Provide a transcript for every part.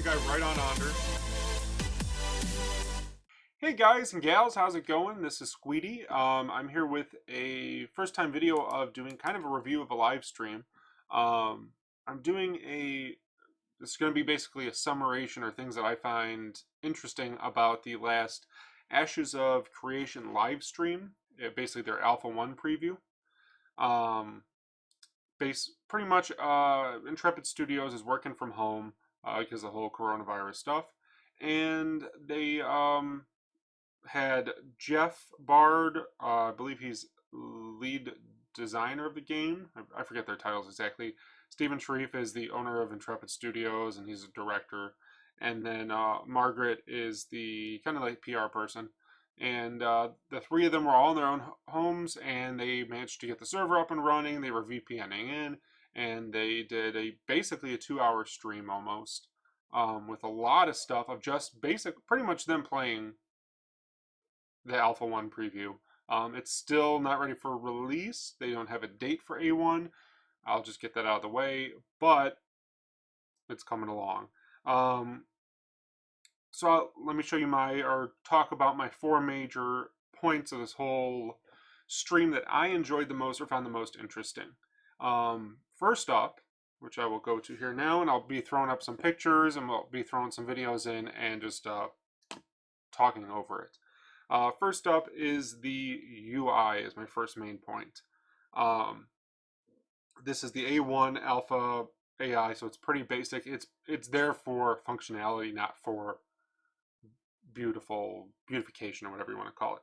one guy right on under. Hey guys and gals, how's it going? This is Squeetee. I'm here with a first time video of doing kind of a review of a live stream. I'm doing this is going to be basically a summarization or things that I find interesting about the last Ashes of Creation live stream, basically their Alpha 1 preview. Pretty much Intrepid Studios is working from home because of the whole coronavirus stuff. And they had Jeff Bard, I believe he's lead designer of the game. I forget their titles exactly. Stephen Sharif is the owner of Intrepid Studios, and he's a director. And then Margaret is the kind of like PR person. And the three of them were all in their own homes, and they managed to get the server up and running. They were VPNing in, and they did basically a 2-hour stream almost, with a lot of stuff of just pretty much them playing the Alpha 1 preview. It's still not ready for release. They don't have a date for A1. I'll just get that out of the way, but it's coming along. Let me show you or talk about my 4 major points of this whole stream that I enjoyed the most or found the most interesting. First up, which I will go to here now, and I'll be throwing up some pictures and we'll be throwing some videos in and just talking over it. First up is the UI is my first main point. This is the A1 Alpha AI, so it's pretty basic. It's there for functionality, not for beautification or whatever you want to call it.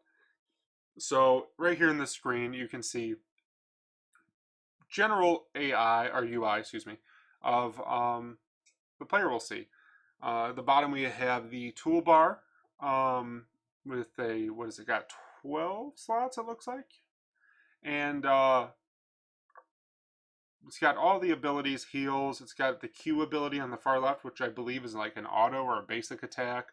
So right here in the screen, you can see general AI or UI, excuse me, of the player will see. At the bottom we have the toolbar with what has it got? 12 slots it looks like, and it's got all the abilities, heals. It's got the Q ability on the far left, which I believe is like an auto or a basic attack.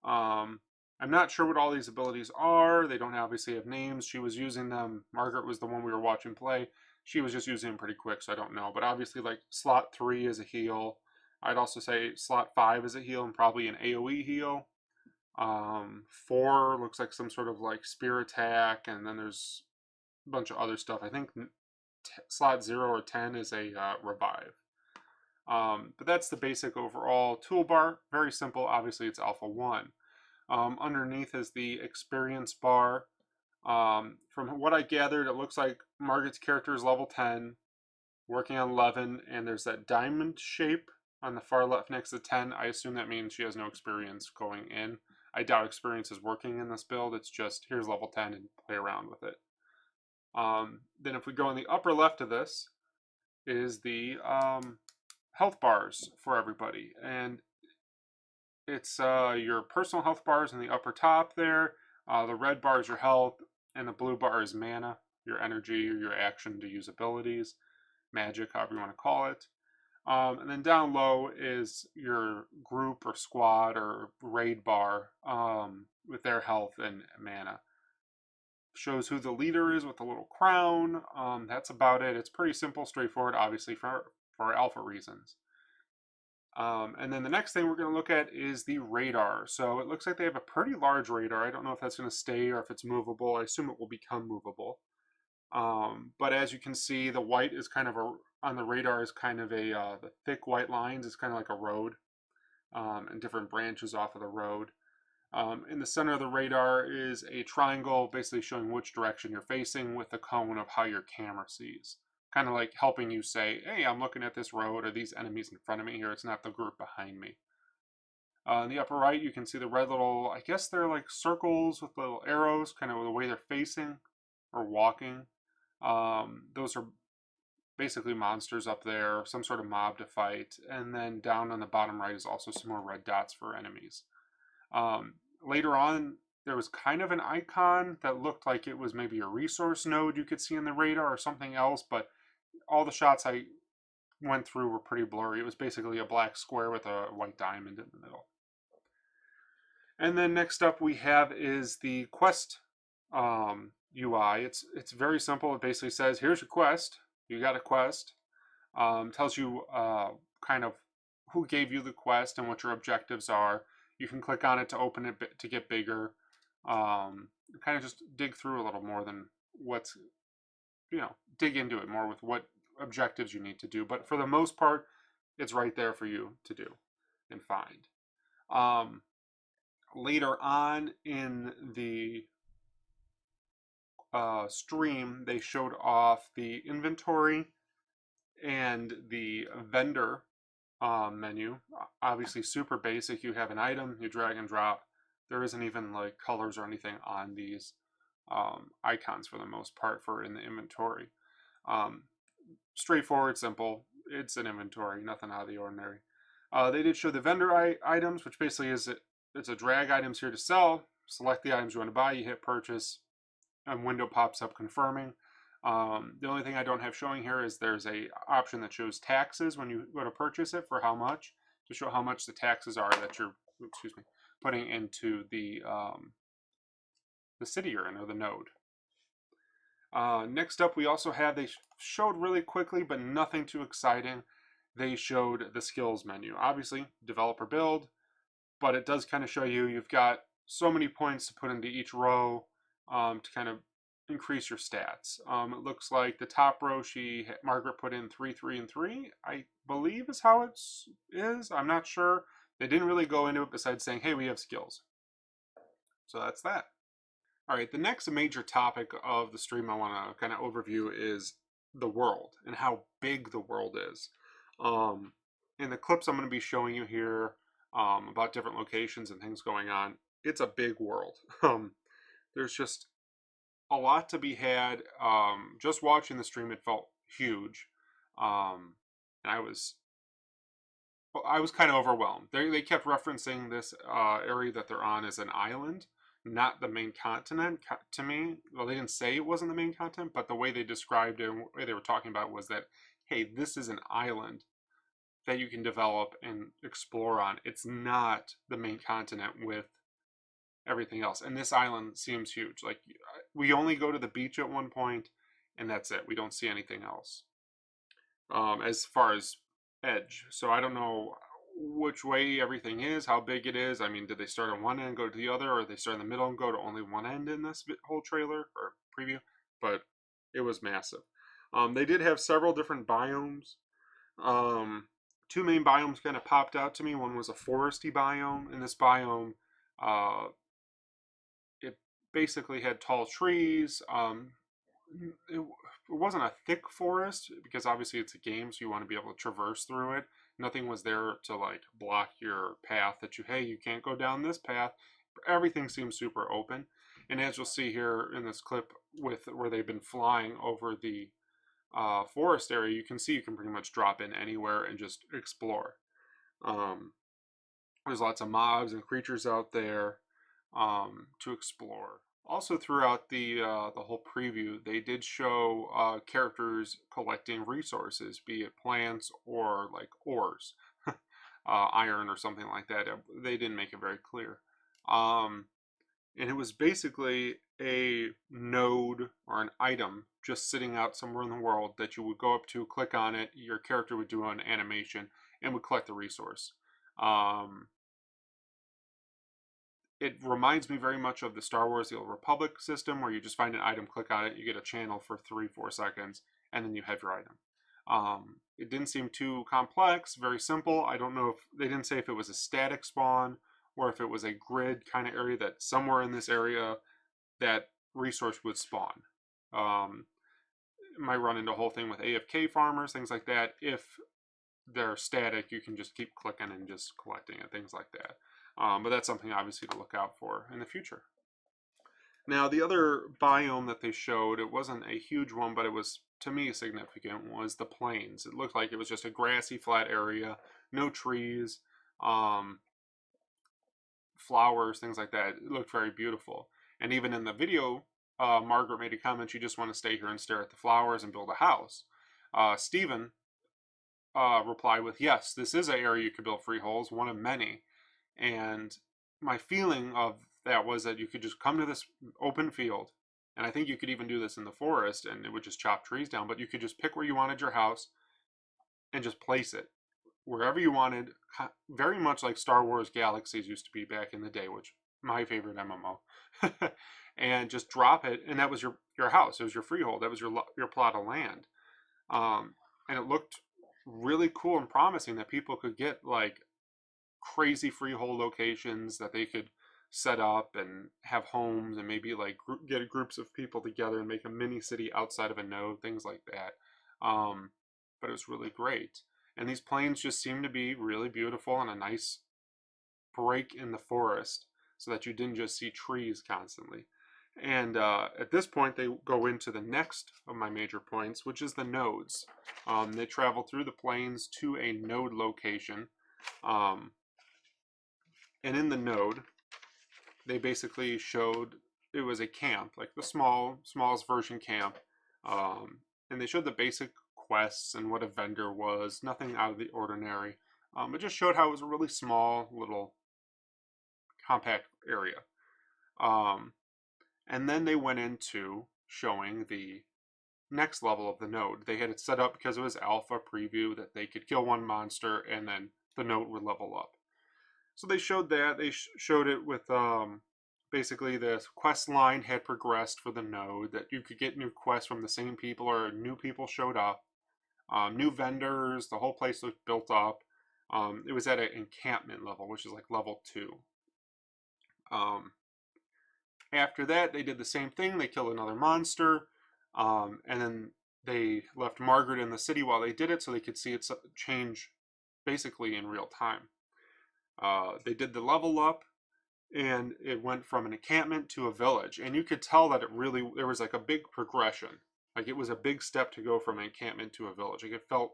I'm not sure what all these abilities are. They don't obviously have names. She was using them. Margaret was the one we were watching play. She was just using them pretty quick, so I don't know. But obviously, like slot 3 is a heal. I'd also say slot 5 is a heal and probably an AoE heal. 4 looks like some sort of like spear attack, and then there's a bunch of other stuff. I think slot 0 or 10 is a revive. But that's the basic overall toolbar. Very simple. Obviously, it's Alpha 1. Underneath is the experience bar. From what I gathered, it looks like Margaret's character is level 10, working on 11, and there's that diamond shape on the far left next to 10. I assume that means she has no experience going in. I doubt experience is working in this build. It's just, here's level 10 and play around with it. Then if we go in the upper left of this is the health bars for everybody. And it's your personal health bars in the upper top there. The red bar is your health, and the blue bar is mana, your energy or your action to use abilities, magic, however you want to call it. And then down low is your group or squad or raid bar with their health and mana. Shows who the leader is with the little crown. That's about it. It's pretty simple, straightforward, obviously for alpha reasons. And then the next thing we're going to look at is the radar. So it looks like they have a pretty large radar. I don't know if that's going to stay or if it's movable. I assume it will become movable. But as you can see, the white is kind of on the radar is kind of the thick white lines is kind of like a road, and different branches off of the road. In the center of the radar is a triangle basically showing which direction you're facing with the cone of how your camera sees. Kind of like helping you say, hey, I'm looking at this road or these enemies in front of me here. It's not the group behind me. In the upper right, you can see the red little, I guess they're like circles with little arrows, kind of the way they're facing or walking. Those are basically monsters up there, some sort of mob to fight. And then down on the bottom right is also some more red dots for enemies. Later on, there was kind of an icon that looked like it was maybe a resource node you could see in the radar or something else, but all the shots I went through were pretty blurry. It was basically a black square with a white diamond in the middle. And then next up we have is the quest UI. It's very simple. It basically says, here's your quest. You got a quest. Tells you kind of who gave you the quest and what your objectives are. You can click on it to open it to get bigger. Kind of just dig through a little more than what's, dig into it more with what objectives you need to do. But for the most part, it's right there for you to do and find. Later on in the stream, they showed off the inventory and the vendor menu. Obviously super basic. You have an item, you drag and drop. There isn't even like colors or anything on these icons for the most part for in the inventory. Straightforward, simple. It's an inventory, nothing out of the ordinary. They did show the vendor items, which basically is it's a drag items here to sell. Select the items you want to buy, you hit purchase, and window pops up confirming. The only thing I don't have showing here is there's a option that shows taxes when you go to purchase it for how much, to show how much the taxes are that you're, putting into the city you're in, or the node. Next up, we also have, they showed really quickly, but nothing too exciting. They showed the skills menu. Obviously, developer build, but it does kind of show you, you've got so many points to put into each row to kind of increase your stats. It looks like the top row, Margaret put in 3, 3, and 3, I believe is how it is. I'm not sure. They didn't really go into it besides saying, hey, we have skills. So that's that. All right, the next major topic of the stream I want to kind of overview is the world and how big the world is. In the clips I'm going to be showing you here about different locations and things going on, it's a big world. There's just a lot to be had. Just watching the stream, it felt huge. And I was kind of overwhelmed. They kept referencing this area that they're on as an island, not the main continent to me. Well, they didn't say it wasn't the main continent, but the way they described it and the way they were talking about it was that, hey, this is an island that you can develop and explore on. It's not the main continent with everything else. And this island seems huge. Like, we only go to the beach at one point, and that's it. We don't see anything else as far as edge. So I don't know which way everything is, how big it is. I mean, did they start on one end, go to the other, or they start in the middle and go to only one end in this whole trailer or preview? But it was massive. They did have several different biomes. Two main biomes kind of popped out to me. One was a foresty biome. In this biome, it basically had tall trees. It wasn't a thick forest because obviously it's a game, so you want to be able to traverse through it. Nothing was there to like block your path that you can't go down this path. Everything seems super open. And as you'll see here in this clip with where they've been flying over the forest area, you can see you can pretty much drop in anywhere and just explore. There's lots of mobs and creatures out there to explore. Also, throughout the whole preview, they did show characters collecting resources, be it plants or like ores, iron or something like that. They didn't make it very clear. And it was basically a node or an item just sitting out somewhere in the world that you would go up to, click on it, your character would do an animation and would collect the resource. It reminds me very much of the Star Wars The Old Republic system, where you just find an item, click on it, you get a channel for 3-4 seconds, and then you have your item. It didn't seem too complex, very simple. I don't know if they didn't say if it was a static spawn or if it was a grid kind of area that somewhere in this area that resource would spawn. It might run into a whole thing with AFK farmers, things like that. If they're static, you can just keep clicking and just collecting it, things like that. But that's something obviously to look out for in the future. Now, the other biome that they showed, it wasn't a huge one, but it was, to me, significant, was the plains. It looked like it was just a grassy, flat area, no trees, flowers, things like that. It looked very beautiful. And even in the video, Margaret made a comment, you just want to stay here and stare at the flowers and build a house. Stephen replied with, yes, this is an area you could build freeholds, one of many. And my feeling of that was that you could just come to this open field, and I think you could even do this in the forest, and it would just chop trees down, but you could just pick where you wanted your house and just place it. wherever you wanted, very much like Star Wars Galaxies used to be back in the day, which my favorite MMO. And just drop it, and that was your house. It was your freehold. That was your plot of land. And it looked really cool and promising that people could get like crazy freehold locations that they could set up and have homes and maybe like get groups of people together and make a mini city outside of a node, things like that. But it was really great. And these plains just seemed to be really beautiful and a nice break in the forest so that you didn't just see trees constantly. And at this point, they go into the next of my major points, which is the nodes. They travel through the plains to a node location. And in the node, they basically showed it was a camp, like the smallest version camp. And they showed the basic quests and what a vendor was, nothing out of the ordinary. It just showed how it was a really small, little, compact area. And then they went into showing the next level of the node. They had it set up because it was alpha preview that they could kill one monster and then the node would level up. So they showed that. They showed it with basically the quest line had progressed for the node, that you could get new quests from the same people or new people showed up. New vendors, the whole place looked built up. It was at an encampment level, which is like level 2. After that, they did the same thing. They killed another monster, and then they left Margaret in the city while they did it so they could see it change basically in real time. They did the level up, and it went from an encampment to a village. And you could tell that there was like a big progression. Like it was a big step to go from an encampment to a village. Like it felt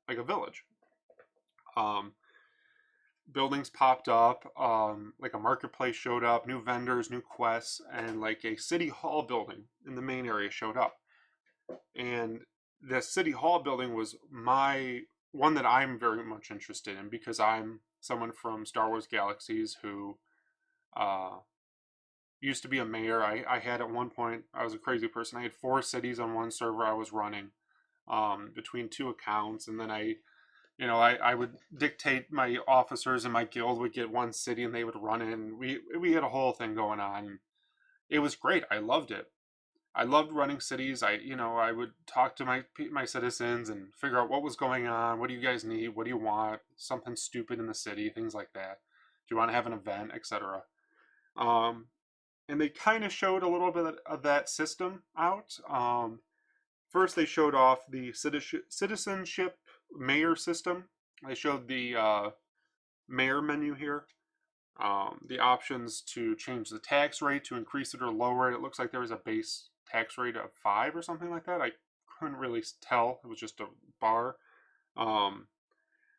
like a village. Buildings popped up, like a marketplace showed up, new vendors, new quests, and like a city hall building in the main area showed up. And the city hall building was my one that I'm very much interested in because I'm someone from Star Wars Galaxies who used to be a mayor. I had at one point, I was a crazy person. I had 4 cities on one server I was running between 2 accounts, and then I would dictate my officers and my guild would get one city and they would run it. And we had a whole thing going on. It was great. I loved it. I loved running cities. I would talk to my citizens and figure out what was going on. What do you guys need? What do you want? Something stupid in the city, things like that. Do you want to have an event, etc. And they kind of showed a little bit of that system out. First, they showed off the citizenship mayor system. They showed the mayor menu here. The options to change the tax rate, to increase it or lower it. It looks like there was a base tax rate of 5 or something like that. I couldn't really tell. It was just a bar.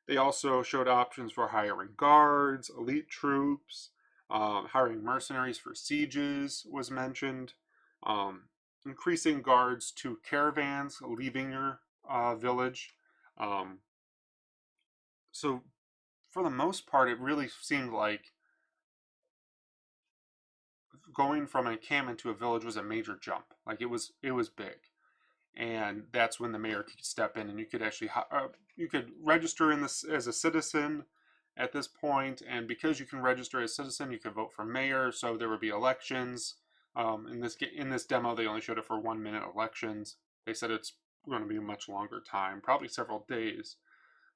They also showed options for hiring guards, elite troops, hiring mercenaries for sieges was mentioned. Increasing guards to caravans leaving your village. So for the most part, it really seemed like going from an encampment to a village was a major jump. Like it was big. And that's when the mayor could step in, and you could actually you could register in this as a citizen at this point, and because you can register as a citizen, you could vote for mayor. So there would be elections. In this demo, they only showed it for 1-minute elections. They said it's going to be a much longer time, probably several days,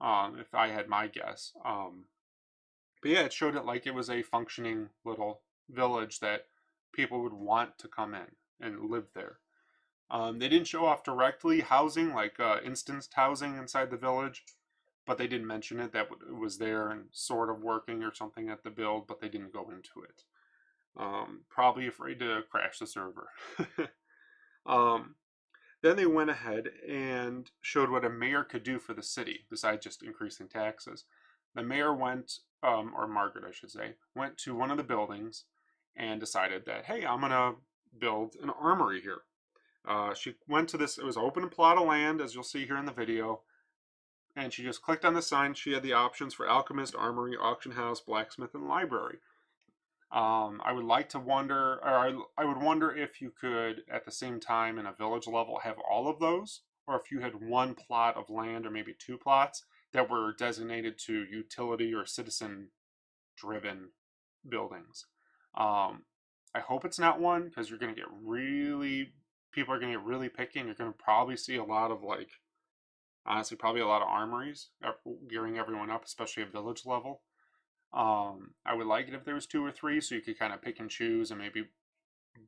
if I had my guess. But yeah, it showed it like it was a functioning little village that people would want to come in and live there. They didn't show off directly housing, like instanced housing inside the village, but they did mention it, that it was there and sort of working or something at the build, but they didn't go into it. Probably afraid to crash the server. Then they went ahead and showed what a mayor could do for the city, besides just increasing taxes. The mayor went, or Margaret I should say, went to one of the buildings and decided that, hey, I'm going to build an armory here. She went to this, it was an open plot of land, as you'll see here in the video, and she just clicked on the sign. She had the options for alchemist, armory, auction house, blacksmith, and library. I would like to wonder, or I would wonder if you could, at the same time in a village level, have all of those, or if you had one plot of land or maybe 2 plots, that were designated to utility or citizen-driven buildings. I hope it's not one, because you're going to get people are going to get really picky, and you're going to probably see a lot of, like, honestly, probably a lot of armories gearing everyone up, especially at village level. I would like it if there was 2 or 3, so you could kind of pick and choose and maybe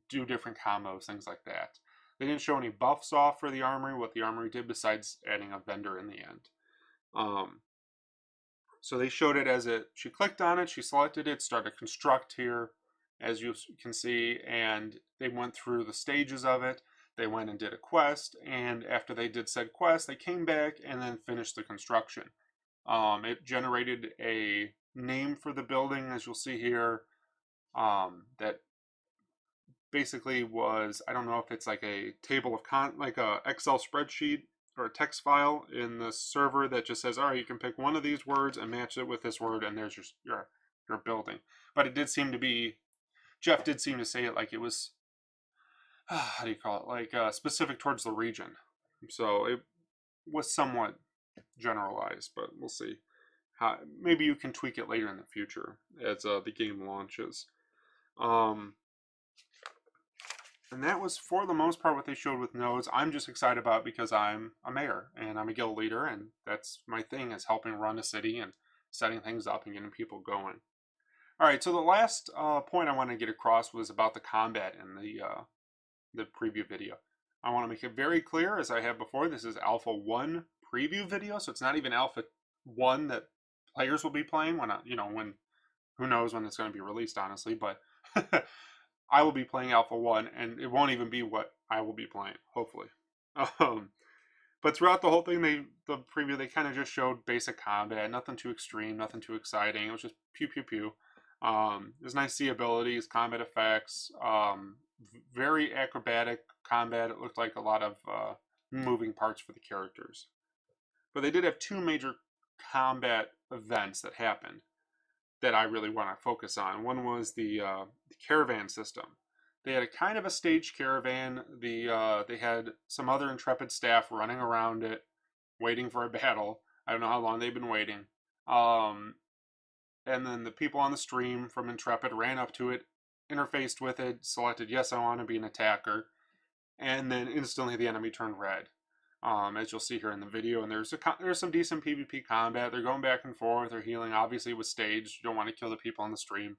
do different combos, things like that. They didn't show any buffs off for the armory, what the armory did, besides adding a vendor in the end. So they showed it as she clicked on it, she selected it, started construct here, as you can see, and they went through the stages of it. They went and did a quest, and after they did said quest, they came back and then finished the construction. It generated a name for the building, as you'll see here, that basically was, I don't know if it's like a table of like a Excel spreadsheet or a text file in the server that just says, all right, you can pick one of these words and match it with this word, and there's your building. But it did seem to be, Jeff did seem to say it like it was, how do you call it, like specific towards the region. So it was somewhat generalized, but we'll see. Maybe you can tweak it later in the future as the game launches. And that was, for the most part, what they showed with nodes. I'm just excited about it because I'm a mayor and I'm a guild leader, and that's my thing, is helping run a city and setting things up and getting people going. All right, so the last point I want to get across was about the combat in the preview video. I want to make it very clear, as I have before, this is Alpha 1 preview video, so it's not even Alpha 1 that players will be playing when, who knows when it's going to be released, honestly, but I will be playing Alpha 1, and it won't even be what I will be playing, hopefully. But throughout the whole thing, the preview, they kind of just showed basic combat, nothing too extreme, nothing too exciting. It was just pew, pew, pew. There's nice C abilities, combat effects, very acrobatic combat. It looked like a lot of moving parts for the characters. But they did have 2 major combat events that happened that I really want to focus on. One was the caravan system. They had a kind of a staged caravan. They had some other Intrepid staff running around it, waiting for a battle. I don't know how long they've been waiting. And then the people on the stream from Intrepid ran up to it, interfaced with it, selected, yes, I want to be an attacker. And then instantly the enemy turned red. As you'll see here in the video, and there's some decent PvP combat. They're going back and forth. They're healing. Obviously, it was staged. You don't want to kill the people on the stream.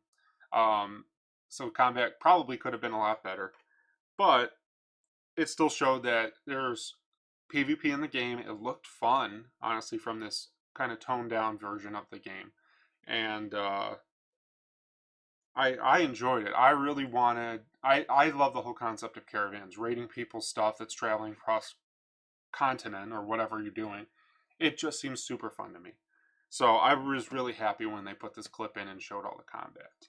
So combat probably could have been a lot better, but it still showed that there's PvP in the game. It looked fun, honestly, from this kind of toned down version of the game, and I enjoyed it. I really wanted. I love the whole concept of caravans, raiding people's stuff that's traveling across continent or whatever you're doing. It just seems super fun to me. So I was really happy when they put this clip in and showed all the combat.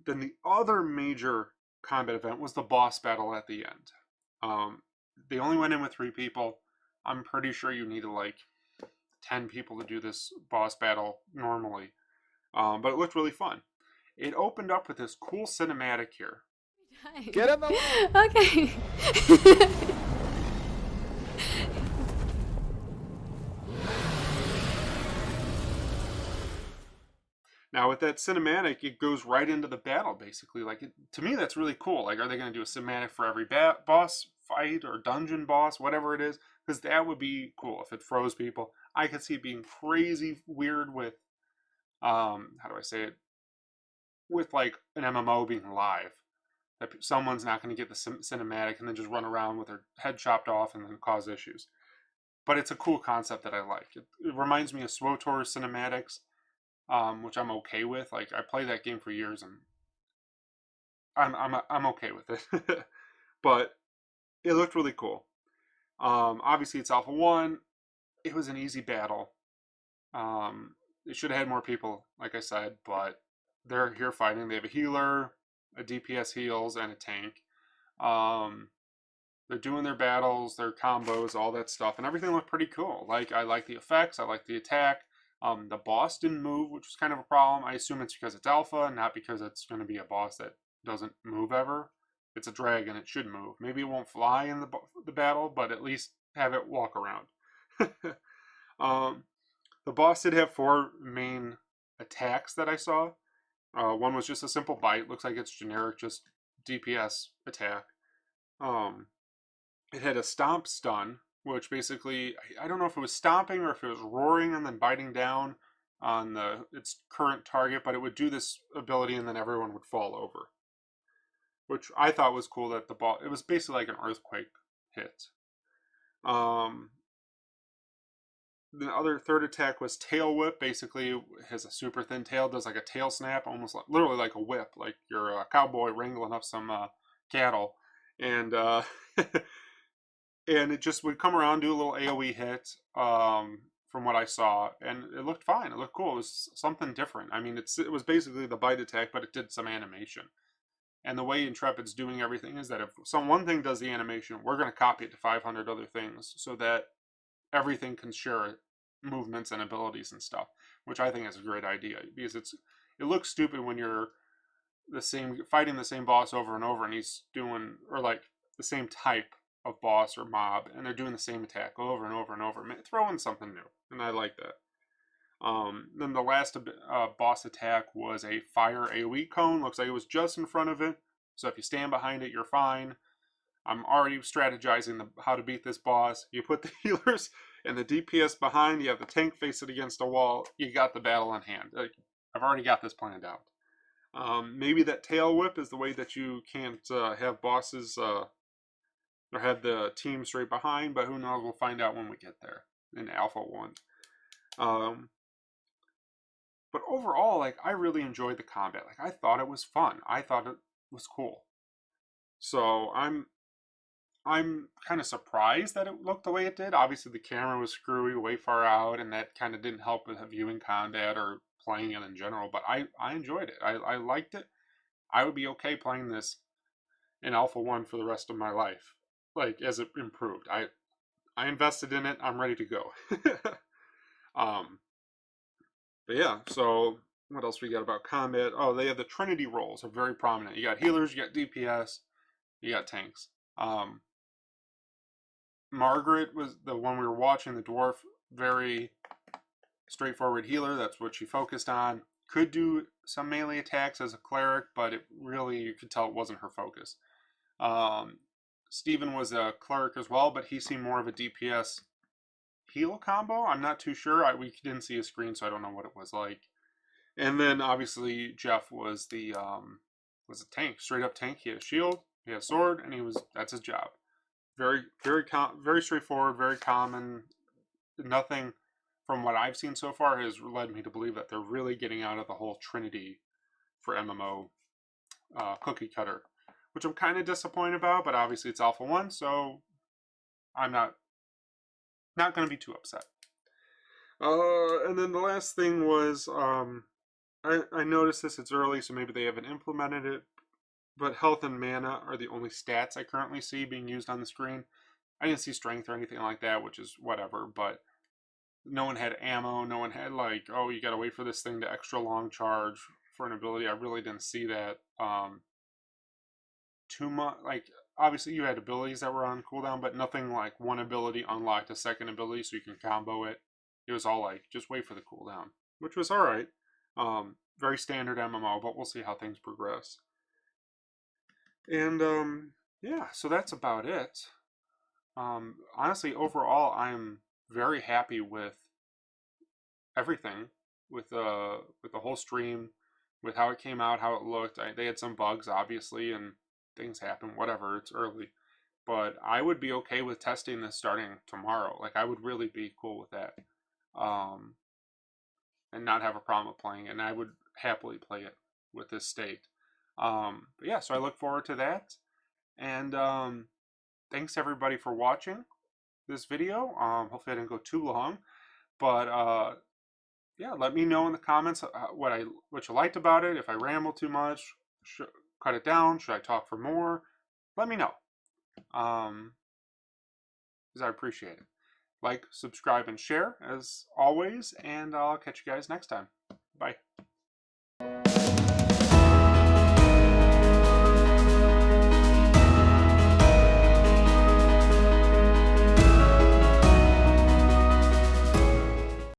Then the other major combat event was the boss battle at the end. They only went in with 3 people. I'm pretty sure you need like 10 people to do this boss battle normally. But it looked really fun. It opened up with this cool cinematic here. Get him! Okay. Now with that cinematic, it goes right into the battle, basically. Like, to me, that's really cool. Like, are they going to do a cinematic for every boss fight or dungeon boss, whatever it is? Because that would be cool if it froze people. I could see it being crazy weird with, how do I say it? With like an MMO being live. That someone's not going to get the cinematic and then just run around with their head chopped off and then cause issues. But it's a cool concept that I like. It reminds me of SWTOR cinematics. Which I'm okay with. Like, I played that game for years, and I'm okay with it. But it looked really cool. Obviously, it's Alpha 1. It was an easy battle. It should have had more people, like I said, but they're here fighting. They have a healer, a DPS heals, and a tank. They're doing their battles, their combos, all that stuff, and everything looked pretty cool. Like, I like the effects, I like the attack. The boss didn't move, which was kind of a problem. I assume it's because it's alpha, not because it's going to be a boss that doesn't move ever. It's a dragon, it should move. Maybe it won't fly in the battle, but at least have it walk around. The boss did have 4 main attacks that I saw. One was just a simple bite. Looks like it's generic, just DPS attack. It had a stomp stun, which basically, I don't know if it was stomping or if it was roaring and then biting down on its current target, but it would do this ability and then everyone would fall over, which I thought was cool. That it was basically like an earthquake hit. The other third attack was tail whip. Basically, has a super thin tail, does like a tail snap, almost like, literally like a whip, like you're a cowboy wrangling up some cattle, and and it just would come around, do a little AOE hit. From what I saw, and it looked fine. It looked cool. It was something different. I mean, it was basically the bite attack, but it did some animation. And the way Intrepid's doing everything is that if one thing does the animation, we're going to copy it to 500 other things so that everything can share movements and abilities and stuff, which I think is a great idea, because it looks stupid when you're fighting the same boss over and over, and he's doing, or like the same type of boss or mob, and they're doing the same attack over and over and over. Throw in something new, and I like that. Then the last boss attack was a fire AoE cone. Looks like it was just in front of it, so if you stand behind it, you're fine. I'm already strategizing how to beat this boss. You put the healers and the DPS behind, you have the tank face it against a wall, you got the battle in hand. I've already got this planned out. Maybe that tail whip is the way that you can't have bosses or have the team straight behind, but who knows, we'll find out when we get there in Alpha 1. But overall, like, I really enjoyed the combat. Like, I thought it was fun. I thought it was cool. So I'm kind of surprised that it looked the way it did. Obviously, the camera was screwy, way far out, and that kind of didn't help with viewing combat or playing it in general. But I enjoyed it. I liked it. I would be okay playing this in Alpha 1 for the rest of my life, like, as it improved. I invested in it. I'm ready to go. But yeah, so what else we got about combat? Oh, they have the Trinity roles are very prominent. You got healers, you got DPS, you got tanks. Margaret was the one we were watching, the dwarf, very straightforward healer. That's what she focused on. Could do some melee attacks as a cleric, but it really, you could tell it wasn't her focus. Steven was a cleric as well, but he seemed more of a DPS heal combo. I'm not too sure. We didn't see a screen, so I don't know what it was like. And then obviously Jeff was a tank, straight up tank. He had a shield, he had a sword, and that's his job. Very straightforward, very common. Nothing from what I've seen so far has led me to believe that they're really getting out of the whole Trinity for MMO cookie cutter, which I'm kind of disappointed about. But obviously it's Alpha 1, so I'm not going to be too upset. And then the last thing was, I noticed this, it's early, so maybe they haven't implemented it, but health and mana are the only stats I currently see being used on the screen. I didn't see strength or anything like that, which is whatever, but no one had ammo, no one had like, oh, you gotta wait for this thing to extra long charge for an ability. I really didn't see that too much. Like, obviously you had abilities that were on cooldown, but nothing like one ability unlocked a second ability so you can combo it. It was all like, just wait for the cooldown, which was alright. Very standard MMO, but we'll see how things progress. And yeah, so that's about it. Honestly, overall, I'm very happy with everything, with the whole stream, with how it came out, how it looked. They had some bugs, obviously, and things happen. Whatever, it's early, but I would be okay with testing this starting tomorrow. Like, I would really be cool with that, and not have a problem with playing it. And I would happily play it with this state. But yeah, so I look forward to that. And thanks everybody for watching this video. Hopefully I didn't go too long, but yeah, let me know in the comments what you liked about it. If I ramble too much, cut it down. Should I talk for more? Let me know, because I appreciate it. Like, subscribe, and share as always, and I'll catch you guys next time. Bye.